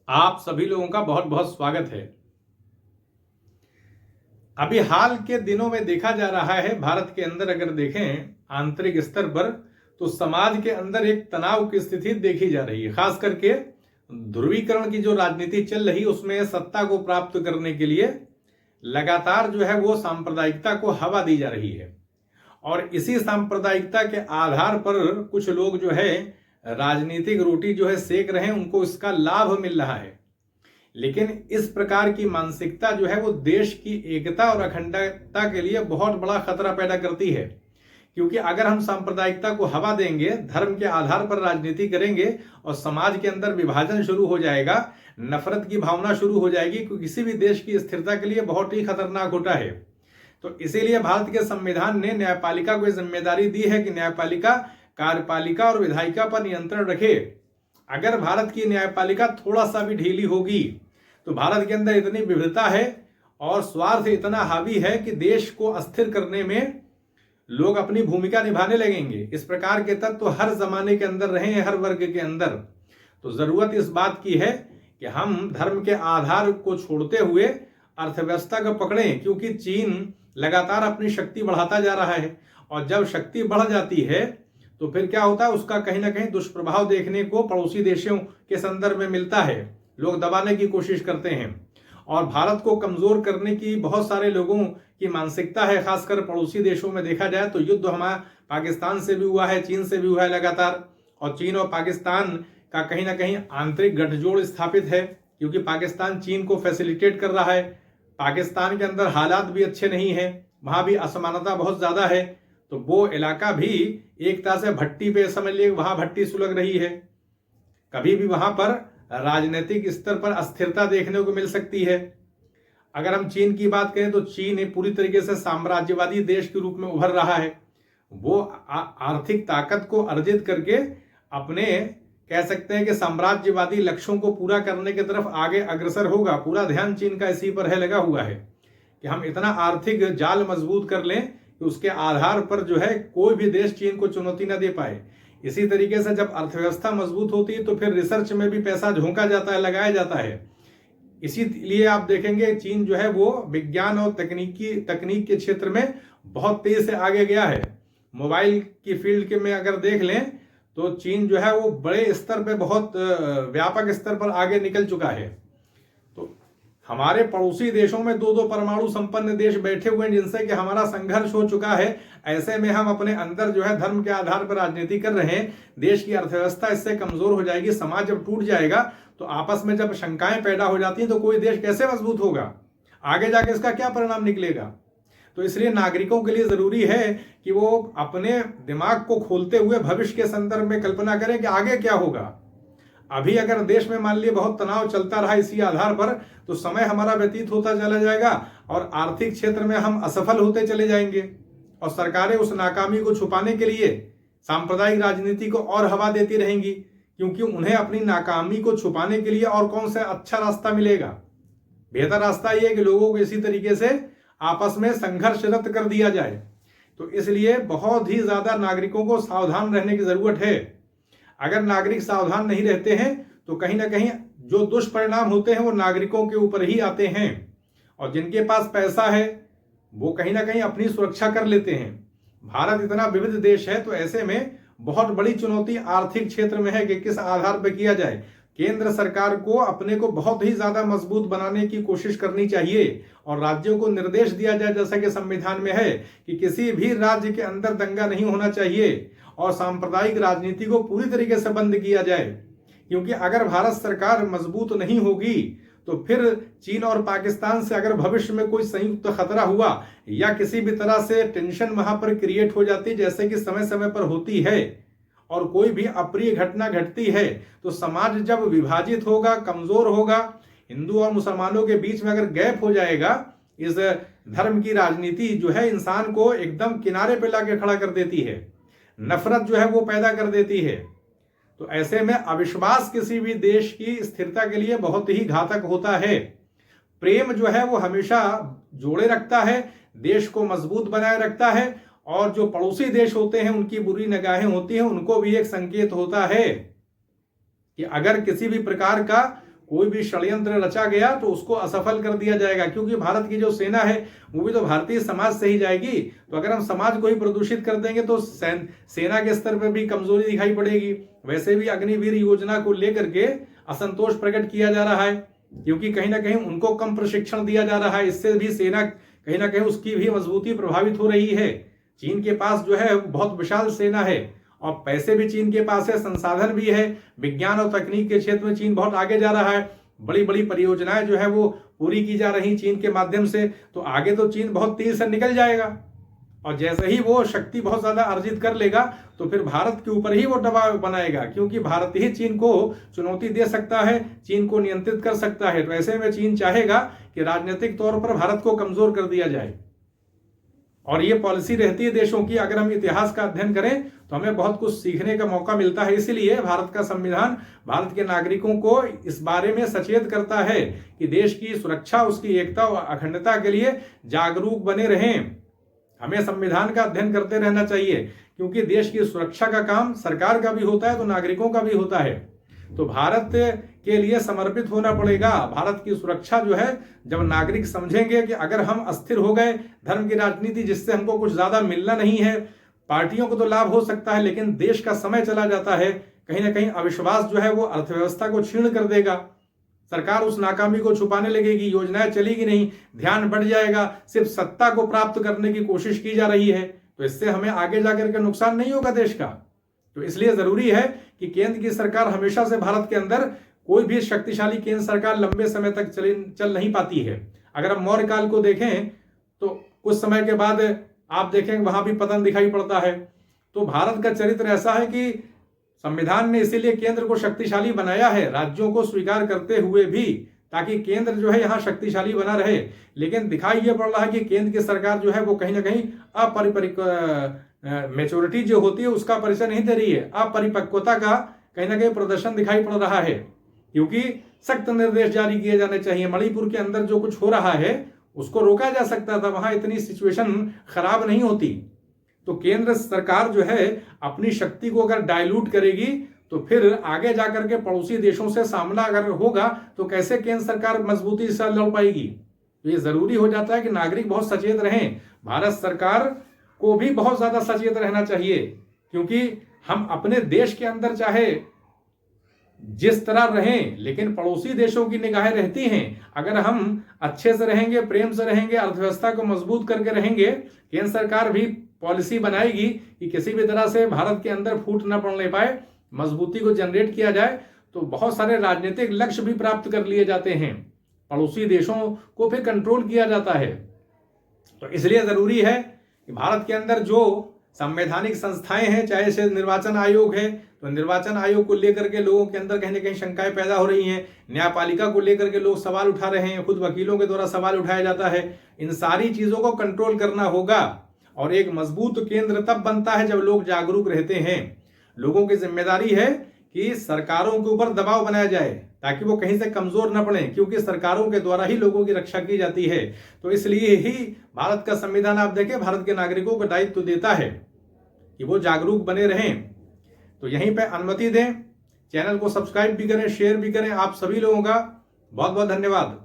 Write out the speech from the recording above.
आप सभी लोगों का बहुत बहुत स्वागत है। अभी हाल के दिनों में देखा जा रहा है, भारत के अंदर अगर देखें आंतरिक स्तर पर, तो समाज के अंदर एक तनाव की स्थिति देखी जा रही है। खास करके ध्रुवीकरण की जो राजनीति चल रही है उसमें सत्ता को प्राप्त करने के लिए लगातार जो है वो सांप्रदायिकता को हवा दी जा रही है। और इसी सांप्रदायिकता के आधार पर कुछ लोग जो है राजनीतिक रोटी जो है सेक रहे हैं, उनको इसका लाभ मिल रहा है। लेकिन इस प्रकार की मानसिकता जो है वो देश की एकता और अखंडता के लिए बहुत बड़ा खतरा पैदा करती है। क्योंकि अगर हम सांप्रदायिकता को हवा देंगे, धर्म के आधार पर राजनीति करेंगे और समाज के अंदर विभाजन शुरू हो जाएगा, नफरत की भावना शुरू हो जाएगी, क्योंकि किसी भी देश की स्थिरता के लिए बहुत ही खतरनाक होता है। तो इसीलिए भारत के संविधान ने न्यायपालिका को जिम्मेदारी दी है कि न्यायपालिका कार्यपालिका और विधायिका पर नियंत्रण रखे। अगर भारत की न्यायपालिका थोड़ा सा भी ढीली होगी तो भारत के अंदर इतनी विविधता है और स्वार्थ इतना हावी है कि देश को अस्थिर करने में लोग अपनी भूमिका निभाने लगेंगे। इस प्रकार के तत्व तो हर जमाने के अंदर रहे हैं, हर वर्ग के अंदर। तो जरूरत इस बात की है कि हम धर्म के आधार को छोड़ते हुए अर्थव्यवस्था को पकड़ें, क्योंकि चीन लगातार अपनी शक्ति बढ़ाता जा रहा है और जब शक्ति बढ़ जाती है तो फिर क्या होता है, उसका कहीं ना कहीं दुष्प्रभाव देखने को पड़ोसी देशों के संदर्भ में मिलता है। लोग दबाने की कोशिश करते हैं और भारत को कमजोर करने की बहुत सारे लोगों की मानसिकता है। खासकर पड़ोसी देशों में देखा जाए तो युद्ध हमारा पाकिस्तान से भी हुआ है, चीन से भी हुआ है लगातार। और चीन और पाकिस्तान का कहीं ना कहीं आंतरिक गठजोड़ स्थापित है, क्योंकि पाकिस्तान चीन को फैसिलिटेट कर रहा है। पाकिस्तान के अंदर हालात भी अच्छे नहीं है, वहां भी असमानता बहुत ज्यादा है। तो वो इलाका भी एक तरह से भट्टी पे समझ लिए, वहां भट्टी सुलग रही है। कभी भी वहां पर राजनीतिक स्तर पर अस्थिरता देखने को मिल सकती है। अगर हम चीन की बात करें तो चीन पूरी तरीके से साम्राज्यवादी देश के रूप में उभर रहा है। वो आर्थिक ताकत को अर्जित करके अपने कह सकते हैं कि साम्राज्यवादी लक्ष्यों को पूरा करने की तरफ आगे अग्रसर होगा। पूरा ध्यान चीन का इसी पर है, लगा हुआ है कि हम इतना आर्थिक जाल मजबूत कर लें कि उसके आधार पर जो है कोई भी देश चीन को चुनौती न दे पाए। इसी तरीके से जब अर्थव्यवस्था मजबूत होती है तो फिर रिसर्च में भी पैसा झोंका जाता है, लगाया जाता है। इसीलिए आप देखेंगे चीन जो है वो विज्ञान और तकनीक के क्षेत्र में बहुत तेज से आगे गया है। मोबाइल की फील्ड के में अगर देख लें तो चीन जो है वो बड़े स्तर पे, बहुत व्यापक स्तर पर आगे निकल चुका है। तो हमारे पड़ोसी देशों में दो दो परमाणु संपन्न देश बैठे हुए हैं जिनसे कि हमारा संघर्ष हो चुका है। ऐसे में हम अपने अंदर जो है धर्म के आधार पर राजनीति कर रहे हैं। देश की अर्थव्यवस्था इससे कमजोर हो जाएगी। समाज जब टूट जाएगा तो आपस में जब शंकाएं पैदा हो जाती हैं तो कोई देश कैसे मजबूत होगा, आगे जाके इसका क्या परिणाम निकलेगा। तो इसलिए नागरिकों के लिए जरूरी है कि वो अपने दिमाग को खोलते हुए भविष्य के संदर्भ में कल्पना करें कि आगे क्या होगा। अभी अगर देश में मान लिए बहुत तनाव चलता रहा इसी आधार पर, तो समय हमारा व्यतीत होता चला जाएगा और आर्थिक क्षेत्र में हम असफल होते चले जाएंगे और सरकारें उस नाकामी को छुपाने के लिए सांप्रदायिक राजनीति को और हवा देती रहेंगी, क्योंकि उन्हें अपनी नाकामी को छुपाने के लिए और कौन सा अच्छा रास्ता मिलेगा। बेहतर रास्ता यह है कि लोगों को इसी तरीके से आपस में संघर्षरत कर दिया जाए। तो इसलिए बहुत ही ज्यादा नागरिकों को सावधान रहने की जरूरत है। अगर नागरिक सावधान नहीं रहते हैं तो कहीं ना कहीं जो दुष्परिणाम होते हैं वो नागरिकों के ऊपर ही आते हैं। और जिनके पास पैसा है वो कहीं ना कहीं अपनी सुरक्षा कर लेते हैं। भारत इतना विविध देश है, तो ऐसे में बहुत बड़ी चुनौती आर्थिक क्षेत्र में है कि किस आधार पर किया जाए। केंद्र सरकार को अपने को बहुत ही ज्यादा मजबूत बनाने की कोशिश करनी चाहिए और राज्यों को निर्देश दिया जाए, जैसा कि संविधान में है, कि किसी भी राज्य के अंदर दंगा नहीं होना चाहिए और सांप्रदायिक राजनीति को पूरी तरीके से बंद किया जाए। क्योंकि अगर भारत सरकार मजबूत नहीं होगी तो फिर चीन और पाकिस्तान से अगर भविष्य में कोई संयुक्त खतरा हुआ या किसी भी तरह से टेंशन वहां पर क्रिएट हो जाती, जैसे कि समय समय पर होती है, और कोई भी अप्रिय घटना घटती है, तो समाज जब विभाजित होगा, कमजोर होगा, हिंदू और मुसलमानों के बीच में अगर गैप हो जाएगा, इस धर्म की राजनीति जो है इंसान को एकदम किनारे पे लाके खड़ा कर देती है, नफरत जो है वो पैदा कर देती है। तो ऐसे में अविश्वास किसी भी देश की स्थिरता के लिए बहुत ही घातक होता है। प्रेम जो है वो हमेशा जोड़े रखता है, देश को मजबूत बनाए रखता है, और जो पड़ोसी देश होते हैं उनकी बुरी निगाहें होती हैं, उनको भी एक संकेत होता है कि अगर किसी भी प्रकार का कोई भी षड्यंत्र रचा गया तो उसको असफल कर दिया जाएगा, क्योंकि भारत की जो सेना है वो भी तो भारतीय समाज से ही जाएगी। तो अगर हम समाज को ही प्रदूषित कर देंगे तो सेना के स्तर पर भी कमजोरी दिखाई पड़ेगी। वैसे भी अग्निवीर योजना को लेकर के असंतोष प्रकट किया जा रहा है, क्योंकि कहीं ना कहीं उनको कम प्रशिक्षण दिया जा रहा है। इससे भी सेना कहीं ना कहीं उसकी भी मजबूती प्रभावित हो रही है। चीन के पास जो है बहुत विशाल सेना है और पैसे भी चीन के पास है, संसाधन भी है। विज्ञान और तकनीक के क्षेत्र में चीन बहुत आगे जा रहा है। बड़ी बड़ी परियोजनाएं जो है वो पूरी की जा रही चीन के माध्यम से। तो आगे तो चीन बहुत तेजी से निकल जाएगा और जैसे ही वो शक्ति बहुत ज्यादा अर्जित कर लेगा तो फिर भारत के ऊपर ही वो दबाव बनाएगा, क्योंकि भारत ही चीन को चुनौती दे सकता है, चीन को नियंत्रित कर सकता है। तो ऐसे में चीन चाहेगा कि राजनीतिक तौर पर भारत को कमजोर कर दिया जाए। और ये पॉलिसी रहती है देशों की। अगर हम इतिहास का अध्ययन करें तो हमें बहुत कुछ सीखने का मौका मिलता है। इसीलिए भारत का संविधान भारत के नागरिकों को इस बारे में सचेत करता है कि देश की सुरक्षा, उसकी एकता और अखंडता के लिए जागरूक बने रहें। हमें संविधान का अध्ययन करते रहना चाहिए, क्योंकि देश की सुरक्षा का काम सरकार का भी होता है तो नागरिकों का भी होता है। तो भारत के लिए समर्पित होना पड़ेगा। भारत की सुरक्षा जो है, जब नागरिक समझेंगे कि अगर हम अस्थिर हो गए, धर्म की राजनीति जिससे हमको कुछ ज्यादा मिलना नहीं है, पार्टियों को तो लाभ हो सकता है लेकिन देश का समय चला जाता है, कहीं ना कहीं अविश्वास जो है वो अर्थव्यवस्था को क्षीण कर देगा। सरकार उस नाकामी को छुपाने लगेगी, योजनाएं चलेगी नहीं, ध्यान बढ़ जाएगा, सिर्फ सत्ता को प्राप्त करने की कोशिश की जा रही है। तो इससे हमें आगे जाकर के नुकसान नहीं होगा देश का। तो इसलिए जरूरी है कि केंद्र की सरकार हमेशा से भारत के अंदर, कोई भी शक्तिशाली केंद्र सरकार लंबे समय तक चल नहीं पाती है। अगर हम मौर्य काल को देखें तो कुछ समय के बाद आप देखेंगे वहां भी पतन दिखाई पड़ता है। तो भारत का चरित्र ऐसा है कि संविधान ने इसीलिए केंद्र को शक्तिशाली बनाया है, राज्यों को स्वीकार करते हुए भी, ताकि केंद्र जो है यहाँ शक्तिशाली बना रहे। लेकिन दिखाई ये पड़ रहा है कि केंद्र की सरकार जो है वो कहीं ना कहीं मेच्योरिटी जो होती है उसका परिचय नहीं दे रही है, अपरिपक्वता का कहीं ना कहीं प्रदर्शन दिखाई पड़ रहा है। क्योंकि सख्त निर्देश जारी किए जाने चाहिए। मणिपुर के अंदर जो कुछ हो रहा है उसको रोका जा सकता था, वहां इतनी सिचुएशन खराब नहीं होती। तो केंद्र सरकार जो है अपनी शक्ति को अगर डाइल्यूट करेगी तो फिर आगे जाकर के पड़ोसी देशों से सामना अगर होगा तो कैसे केंद्र सरकार मजबूती से लड़ पाएगी। तो ये जरूरी हो जाता है कि नागरिक बहुत सचेत रहें। भारत सरकार को भी बहुत ज्यादा सचेत रहना चाहिए, क्योंकि हम अपने देश के अंदर चाहे जिस तरह रहें, लेकिन पड़ोसी देशों की निगाहें रहती हैं। अगर हम अच्छे से रहेंगे, प्रेम से रहेंगे, अर्थव्यवस्था को मजबूत करके रहेंगे, केंद्र सरकार भी पॉलिसी बनाएगी कि किसी भी तरह से भारत के अंदर फूट न पड़ने पाए, मजबूती को जनरेट किया जाए। तो बहुत सारे राजनीतिक लक्ष्य भी प्राप्त कर लिए जाते हैं, पड़ोसी देशों को फिर कंट्रोल किया जाता है। तो इसलिए जरूरी है कि भारत के अंदर जो संवैधानिक संस्थाएं हैं, चाहे से निर्वाचन आयोग है, तो निर्वाचन आयोग को लेकर के लोगों के अंदर कहीं ना कहीं शंकाएं पैदा हो रही हैं। न्यायपालिका को लेकर के लोग सवाल उठा रहे हैं, खुद वकीलों के द्वारा सवाल उठाया जाता है। इन सारी चीजों को कंट्रोल करना होगा। और एक मजबूत केंद्र तब बनता है जब लोग जागरूक रहते हैं। लोगों की जिम्मेदारी है कि सरकारों के ऊपर दबाव बनाया जाए ताकि वो कहीं से कमजोर न पड़े, क्योंकि सरकारों के द्वारा ही लोगों की रक्षा की जाती है। तो इसलिए ही भारत का संविधान आप देखें, भारत के नागरिकों को दायित्व देता है कि वो जागरूक बने रहें। तो यहीं पे अनुमति दें, चैनल को सब्सक्राइब भी करें, शेयर भी करें। आप सभी लोगों का बहुत बहुत धन्यवाद।